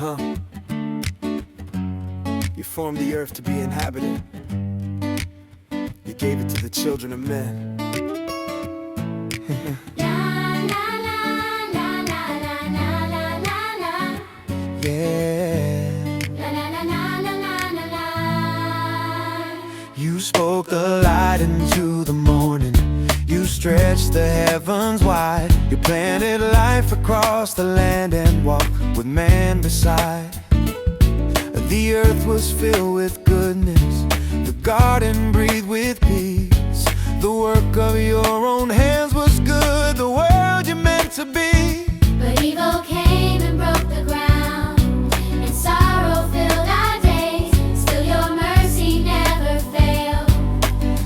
You formed the earth to be inhabited. You gave it to the children of men. Yeah. You spoke the light into the morning. You stretched the heavens wide. You planted life across the land and walked with man beside. The earth was filled with goodness. The garden breathed with peace. The work of your own hands was good, the world you meant to be. But evil came and broke the ground, and sorrow filled our days. Still your mercy never failed.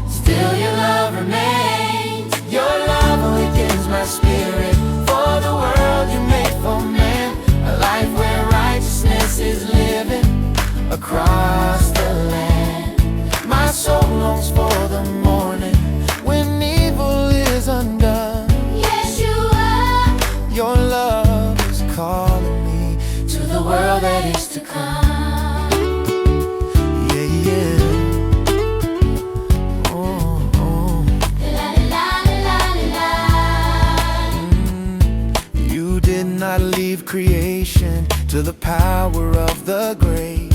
Still your love remains. Your love awakens my spirit. For the world you made for man, a life where righteousness is living across the land. My soul longs for the morning when evil is undone. Yeshua, your love is calling me to the world that is to come. Yeah, yeah. Oh, oh. La la la la la. You did not leave creation to the power of the grave.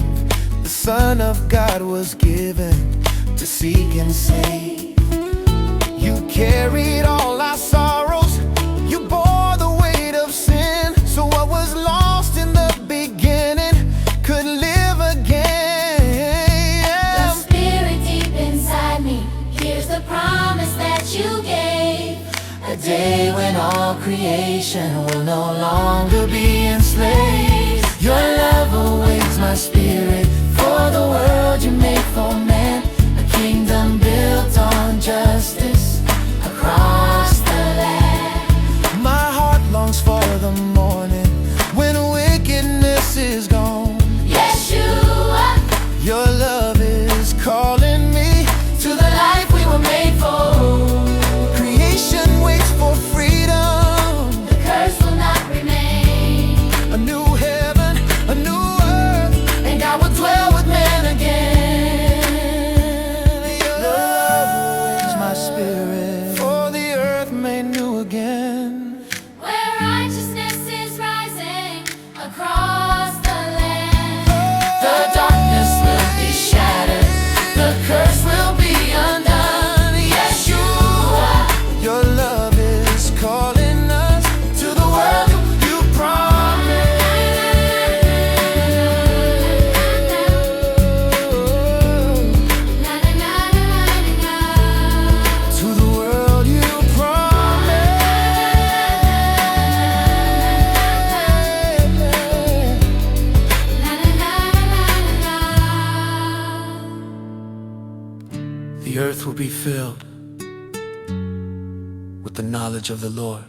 The Son of God was given to seek and save. You carried all our sorrows. You bore the weight of sin. So what was lost in the beginning could live again. The Spirit deep inside me hears the promise that you gave. A day when all creation will no longer be enslaved. Your love awakes my spirit. For the world you made for man, a kingdom built on justice across the land. My heart longs for the morning when wickedness is gone. Yeshua, Your love is calling me to the life we were made for. Creation waits for freedom. the curse will not remain. A new heaven, a new earth, and I will dwell with man again. Your love awakens my spirit. For the earth made new again. Where righteousness is rising across the land. The darkness will be shattered. The curse will be undone. Yeshua, your love is calling us to the world you promised. La la la la la la. To the world you promised. La la la la la. The earth will be filled with the knowledge of the Lord.